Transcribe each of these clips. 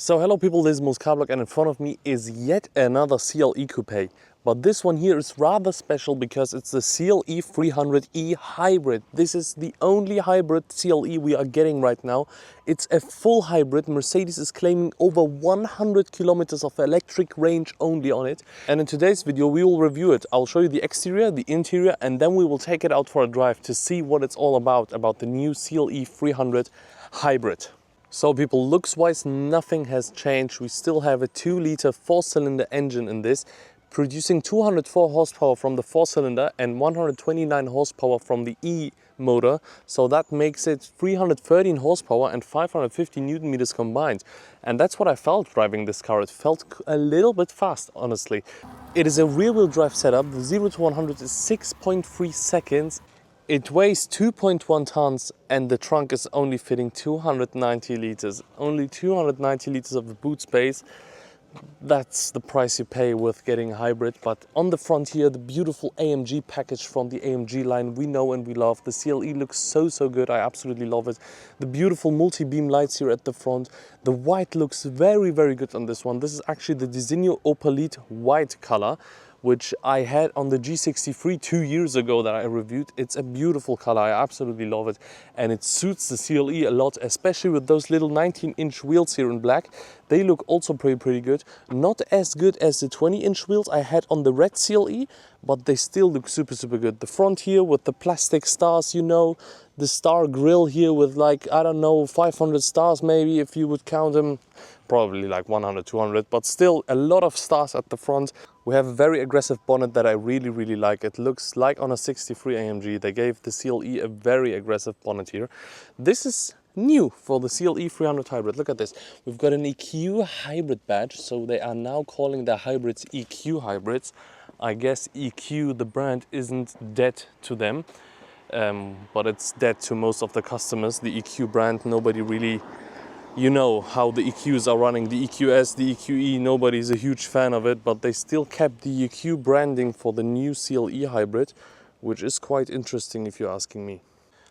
So hello people, this is Moscarblog and in front of me is yet another CLE Coupé. But this one here is rather special because it's the CLE 300e hybrid. This is the only hybrid CLE we are getting right now. It's a full hybrid. Mercedes is claiming over 100 kilometers of electric range only on it. And in today's video we will review it. I'll show you the exterior, the interior, and then we will take it out for a drive to see what it's all about the new CLE 300 hybrid. So people, looks-wise, nothing has changed. We still have a 2-liter 4-cylinder engine in this, producing 204 horsepower from the 4-cylinder and 129 horsepower from the E motor. So that makes it 313 horsepower and 550 Newton meters combined. And that's what I felt driving this car. It felt a little bit fast, honestly. It is a rear-wheel drive setup. The 0 to 100 is 6.3 seconds. It weighs 2.1 tons and the trunk is only fitting 290 liters. Only 290 liters of boot space. That's the price you pay with getting a hybrid. But on the front here, the beautiful AMG package from the AMG line we know and we love. The CLE looks so good. I absolutely love it. The beautiful multi-beam lights here at the front. The white looks very good on this one. This is actually the Designo Opalite white color, which I had on the G63 2 years ago that I reviewed. It's a beautiful color, I absolutely love it. And it suits the CLE a lot, especially with those little 19-inch wheels here in black. They look also pretty good. Not as good as the 20-inch wheels I had on the red CLE, but they still look super good. The front here with the plastic stars, you know, the star grille here with like, I don't know, 500 stars maybe if you would count them. Probably like 100, 200, but still a lot of stars at the front. We have a very aggressive bonnet that I really like. It looks like on a 63 AMG. They gave the CLE a very aggressive bonnet here. This is new for the CLE 300 hybrid. Look at this. We've got an EQ hybrid badge, so they are now calling their hybrids EQ hybrids. I guess EQ, the brand, isn't dead to them, but it's dead to most of the customers. The EQ brand, nobody really, you know how the EQs are running. The EQS, the EQE, nobody's a huge fan of it, but they still kept the EQ branding for the new CLE hybrid, which is quite interesting if you're asking me.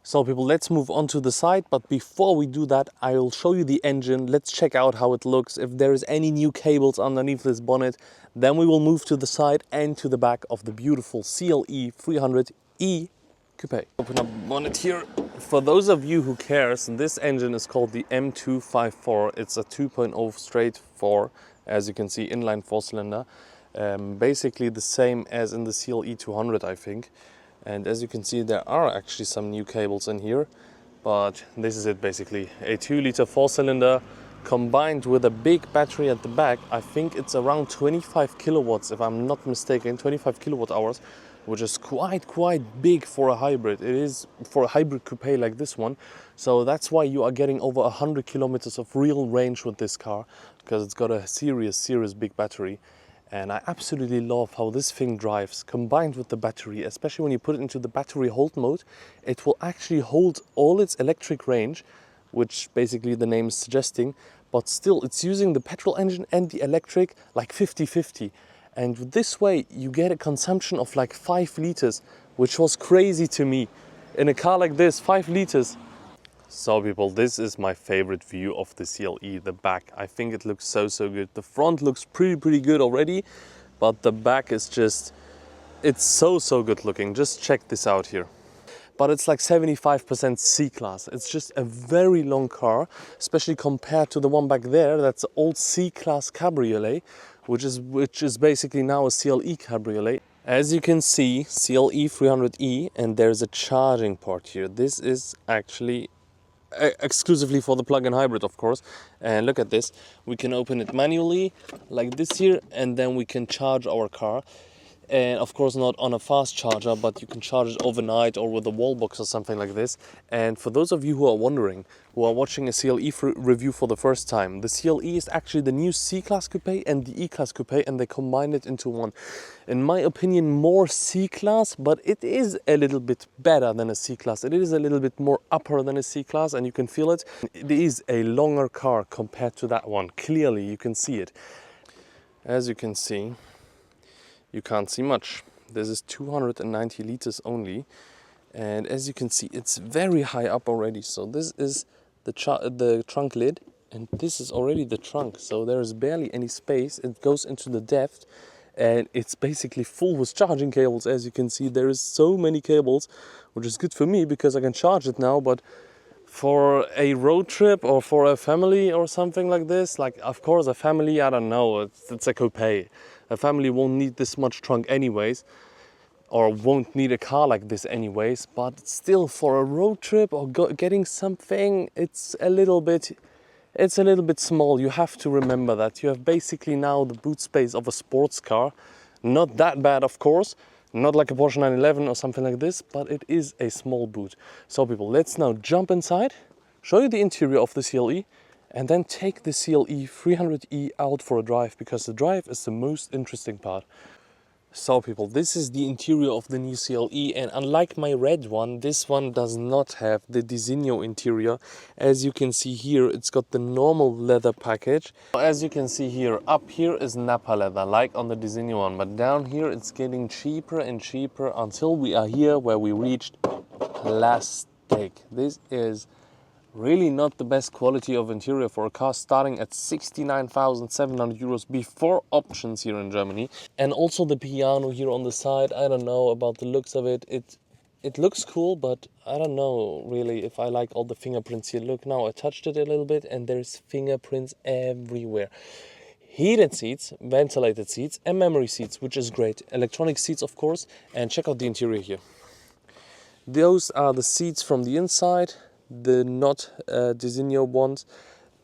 So people, let's move on to the side, but before we do that, I'll show you the engine. Let's check out how it looks, if there is any new cables underneath this bonnet. Then we will move to the side and to the back of the beautiful CLE 300e Coupé. Open up the bonnet here. For those of you who cares, this engine is called the M254. It's a 2.0 straight 4, as you can see, inline 4-cylinder. Basically the same as in the CLE 200, I think. And as you can see, there are actually some new cables in here, but this is it basically. A 2-liter 4-cylinder combined with a big battery at the back. I think it's around 25 kilowatts, if I'm not mistaken, 25 kilowatt hours, which is quite big for a hybrid. It is for a hybrid coupe like this one. So that's why you are getting over 100 kilometers of real range with this car, because it's got a serious big battery. And I absolutely love how this thing drives, combined with the battery, especially when you put it into the battery hold mode. It will actually hold all its electric range, which basically the name is suggesting, but still it's using the petrol engine and the electric like 50-50. And this way you get a consumption of like 5 liters, which was crazy to me. In a car like this, 5 liters. So people, this is my favorite view of the CLE, the back. I think it looks so good. The front looks pretty good already, but the back is just, it's so good looking. Just check this out here. But it's like 75% C-Class. It's just a very long car, especially compared to the one back there. That's an old C-Class Cabriolet, which is basically now a CLE Cabriolet. As you can see, CLE 300e, and there's a charging port here. This is actually exclusively for the plug-in hybrid, of course. And look at this. We can open it manually like this here, and then we can charge our car. And of course not on a fast charger, but you can charge it overnight or with a wall box or something like this. And for those of you who are wondering, who are watching a CLE review for the first time, the CLE is actually the new C-Class Coupe and the E-Class Coupe, and they combined it into one. In my opinion, more C-Class, but it is a little bit better than a C-Class. It is a little bit more upper than a C-Class, and you can feel it. It is a longer car compared to that one. Clearly, you can see it. As you can see, you can't see much. This is 290 liters only, and as you can see, it's very high up already. So this is the trunk lid, And this is already the trunk, so there is barely any space. It goes into the depth, and it's basically full with charging cables. As you can see, there is so many cables, which is good for me because I can charge it now. But for a road trip or for a family or something like this, like of course a family, I don't know, it's a coupe. A family won't need this much trunk anyways, or won't need a car like this anyways, but still for a road trip or getting something, it's a little bit small. You have to remember that. You have basically now the boot space of a sports car. Not that bad, of course, not like a Porsche 911 or something like this, but it is a small boot. So people, let's now jump inside, show you the interior of the CLE, and then take the CLE 300E out for a drive, because the drive is the most interesting part. So people, this is the interior of the new CLE, and unlike my red one, this one does not have the Designo interior. As you can see here, it's got the normal leather package. As you can see here, up here is Nappa leather, like on the Designo one, but down here it's getting cheaper and cheaper until we are here where we reached plastic. This is really not the best quality of interior for a car, starting at 69,700 euros before options here in Germany. And also the piano here on the side, I don't know about the looks of it. It looks cool, but I don't know really if I like all the fingerprints here. Look, now I touched it a little bit and there's fingerprints everywhere. Heated seats, ventilated seats, and memory seats, which is great. Electronic seats, of course, and check out the interior here. Those are the seats from the inside. The not Designo ones,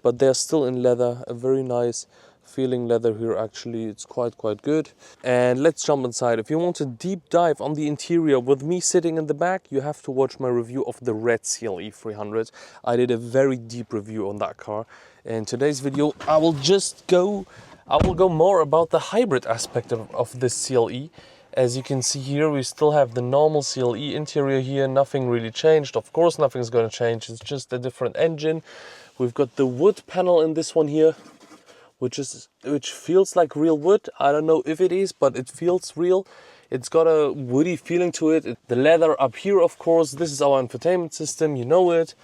but they're still in leather. A very nice feeling leather here, actually. It's quite good. And let's jump inside. If you want a deep dive on the interior with me sitting in the back, you have to watch my review of the red CLE 300. I did a very deep review on that car. In today's video I will go more about the hybrid aspect of this CLE. As you can see here, we still have the normal CLE interior here. Nothing really changed. Of course, nothing's going to change. It's just a different engine. We've got the wood panel in this one here, which feels like real wood. I don't know if it is, but it feels real. It's got a woody feeling to it. The leather up here, of course. This is our infotainment system. You know it.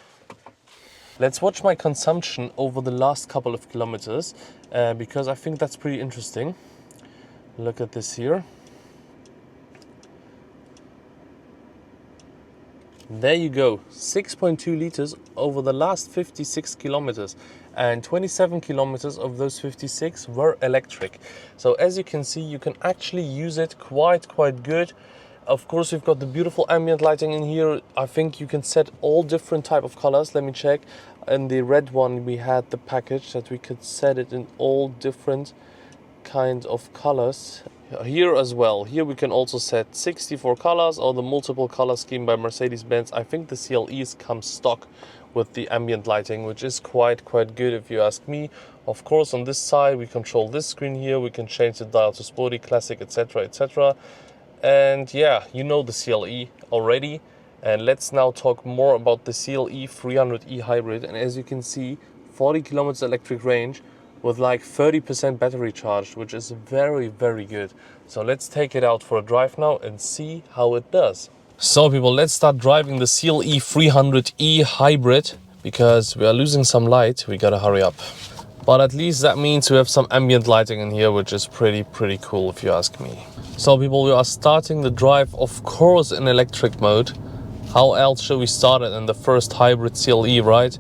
Let's watch my consumption over the last couple of kilometers, because I think that's pretty interesting. Look at this here. There you go, 6.2 liters over the last 56 kilometers, and 27 kilometers of those 56 were electric. So as you can see, you can actually use it quite good. Of course, we've got the beautiful ambient lighting in here. I think you can set all different type of colors. Let me check. In the red one, we had the package that we could set it in all different kind of colors. Here as well, here we can also set 64 colors or the multiple color scheme by Mercedes-Benz. I think the CLEs come stock with the ambient lighting, which is quite good if you ask me. Of course, on this side we control this screen here. We can change the dial to sporty, classic, etc. And yeah, you know the CLE already. And let's now talk more about the CLE 300E hybrid. And as you can see, 40 kilometers electric range with like 30% battery charged, which is very good. So let's take it out for a drive now and see how it does. So people, let's start driving the CLE 300E hybrid, because we are losing some light. We gotta hurry up. But at least that means we have some ambient lighting in here, which is pretty cool if you ask me. So people, we are starting the drive, of course, in electric mode. How else should we start it in the first hybrid CLE, right?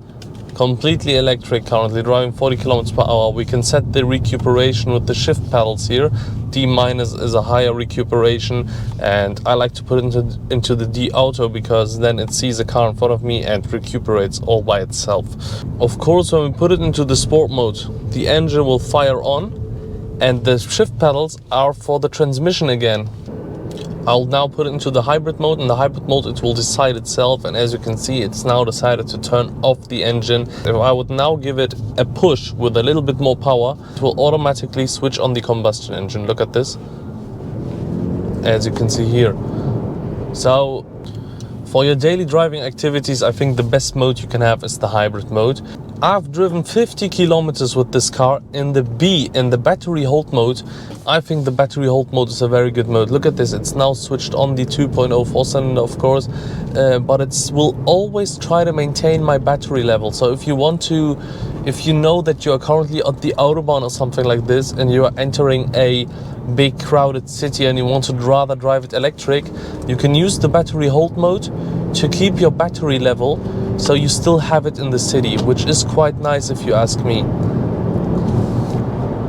Completely electric, currently driving 40 kilometers per hour. We can set the recuperation with the shift pedals here. D- is a higher recuperation, and I like to put it into the D auto, because then it sees a car in front of me and recuperates all by itself. Of course, when we put it into the sport mode, the engine will fire on, and the shift pedals are for the transmission again. I'll now put it into the hybrid mode. In the hybrid mode, it will decide itself, and as you can see, it's now decided to turn off the engine. If I would now give it a push with a little bit more power, it will automatically switch on the combustion engine. Look at this, as you can see here. So for your daily driving activities, I think the best mode you can have is the hybrid mode. I've driven 50 kilometers with this car in the B, in the battery hold mode. I think the battery hold mode is a very good mode. Look at this, it's now switched on the 2.0 4-cylinder, of course, but it will always try to maintain my battery level. So if you know that you are currently at the Autobahn or something like this, and you are entering a big crowded city and you want to rather drive it electric, you can use the battery hold mode to keep your battery level so you still have it in the city, which is quite nice if you ask me.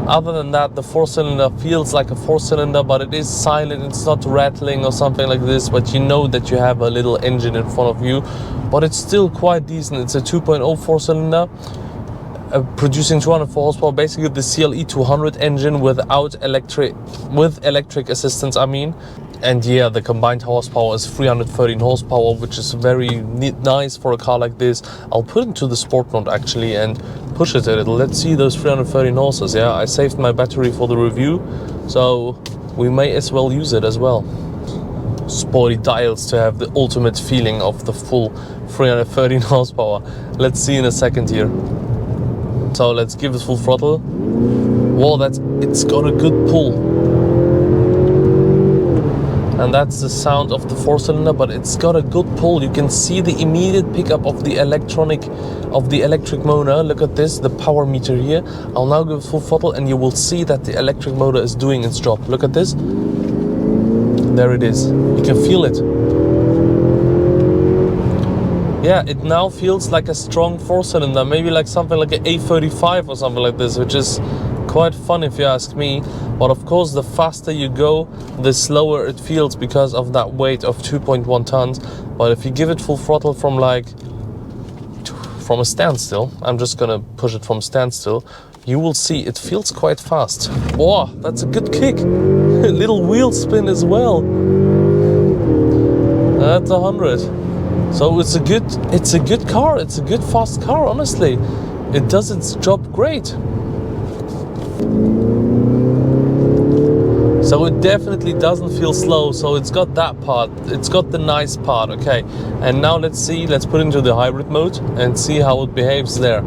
Other than that, the 4-cylinder feels like a 4-cylinder, but it is silent, it's not rattling or something like this, but you know that you have a little engine in front of you, but it's still quite decent. It's a 2.0 4-cylinder, producing 204 horsepower, basically the CLE 200 engine with electric assistance, I mean. And yeah, the combined horsepower is 313 horsepower, which is very nice for a car like this. I'll put it into the sport mode actually and push it a little. Let's see those 313 horses. Yeah, I saved my battery for the review, so we may as well use it as well. Sporty dials to have the ultimate feeling of the full 313 horsepower. Let's see in a second here. So let's give it full throttle. Whoa, it's got a good pull. And that's the sound of the 4-cylinder, but it's got a good pull. You can see the immediate pickup of the electric motor. Look at this, the power meter here. I'll now give full throttle and you will see that the electric motor is doing its job. Look at this. There it is. You can feel it. Yeah, it now feels like a strong 4-cylinder, maybe like something like an A35 or something like this, which is quite fun if you ask me. But of course, the faster you go, the slower it feels because of that weight of 2.1 tons. But if you give it full throttle from a standstill, I'm just gonna push it from standstill, you will see it feels quite fast. Whoa, that's a good kick. A little wheel spin as well. That's 100. So it's a good car. It's a good fast car, honestly. It does its job great. So it definitely doesn't feel slow, so it's got that part, it's got the nice part, okay. And now let's put it into the hybrid mode and see how it behaves there.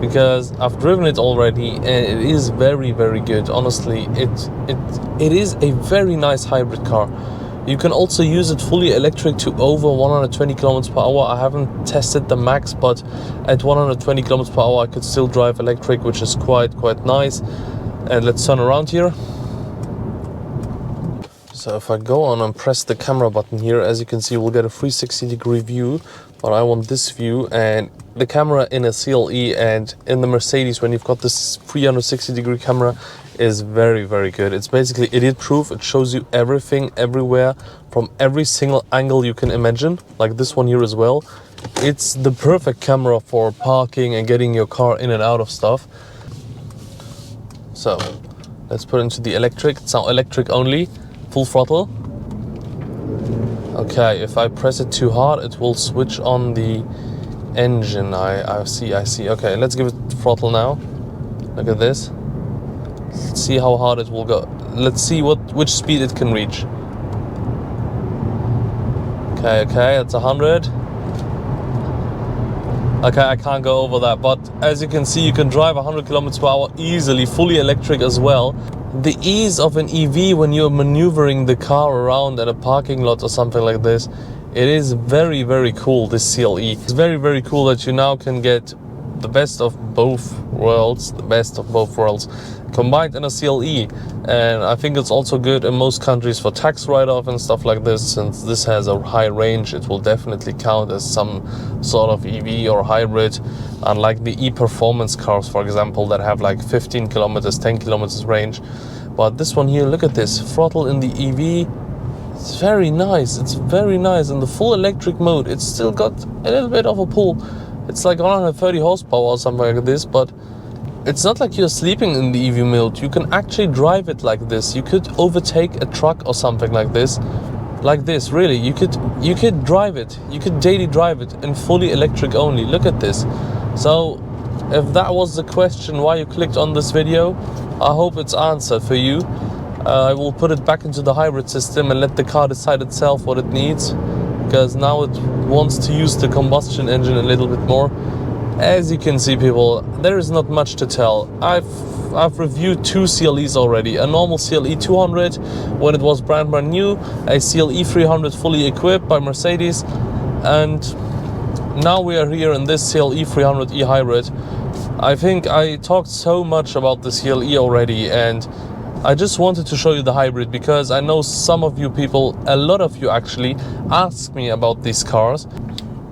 Because I've driven it already and it is very, very good, honestly. It is a very nice hybrid car. You can also use it fully electric to over 120 kilometers per hour. I haven't tested the max, but at 120 kilometers per hour I could still drive electric, which is quite nice. And let's turn around here. So if I go on and press the camera button here, as you can see, we'll get a 360-degree view, but I want this view. And the camera in a CLE and in the Mercedes, when you've got this 360-degree camera, is very, very good. It's basically idiot-proof. It shows you everything, everywhere, from every single angle you can imagine, like this one here as well. It's the perfect camera for parking and getting your car in and out of stuff. So let's put it into the electric. It's now electric only. Full throttle. Okay, if I press it too hard, it will switch on the engine. I see. Okay, let's give it throttle now. Look at this. Let's see how hard it will go. Let's see which speed it can reach. Okay, it's 100. Okay, I can't go over that, but as you can see, you can drive 100 kilometers per hour easily, fully electric as well. The ease of an EV when you're maneuvering the car around at a parking lot or something like this, it is very, very cool, this CLE. It's very, very cool that you now can get the best of both worlds, combined in a CLE. And I think it's also good in most countries for tax write-off and stuff like this. Since this has a high range, it will definitely count as some sort of EV or hybrid, unlike the e-performance cars, for example, that have like 15 kilometers, 10 kilometers range. But this one here, look at this throttle in the EV. It's very nice. It's very nice. In the full electric mode, it's still got a little bit of a pull. It's like 130 horsepower or something like this, but it's not like you're sleeping in the EV mode. You can actually drive it like this. You could overtake a truck or something like this, really. You could drive it. You could daily drive it in fully electric only. Look at this. So if that was the question why you clicked on this video, I hope it's answered for you. I will put it back into the hybrid system and let the car decide itself what it needs, because now it wants to use the combustion engine a little bit more. As you can see, people, there is not much to tell. I've reviewed 2 CLEs already. A normal CLE 200 when it was brand new, a CLE 300 fully equipped by Mercedes, and now we are here in this CLE 300e hybrid. I think I talked so much about the CLE already, and I just wanted to show you the hybrid because I know some of you people, a lot of you actually, ask me about these cars.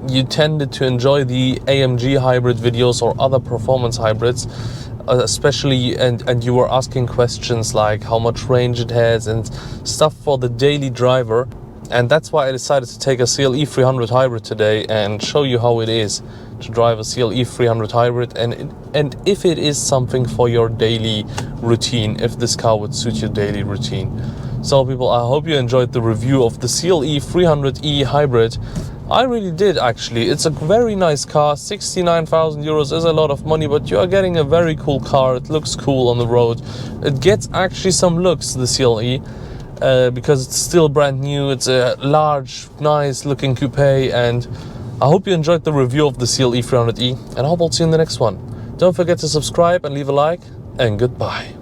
You tended to enjoy the AMG hybrid videos or other performance hybrids, especially, and you were asking questions like how much range it has and stuff for the daily driver. And that's why I decided to take a CLE 300 hybrid today and show you how it is to drive a CLE 300 hybrid, and if it is something for your daily routine, if this car would suit your daily routine. So people, I hope you enjoyed the review of the CLE 300e hybrid. I really did, actually. It's a very nice car. 69,000 euros is a lot of money, but you are getting a very cool car. It looks cool on the road. It gets actually some looks, the CLE, because it's still brand new. It's a large, nice looking coupe, and I hope you enjoyed the review of the CLE 300e, and I hope I'll see you in the next one. Don't forget to subscribe and leave a like, and goodbye.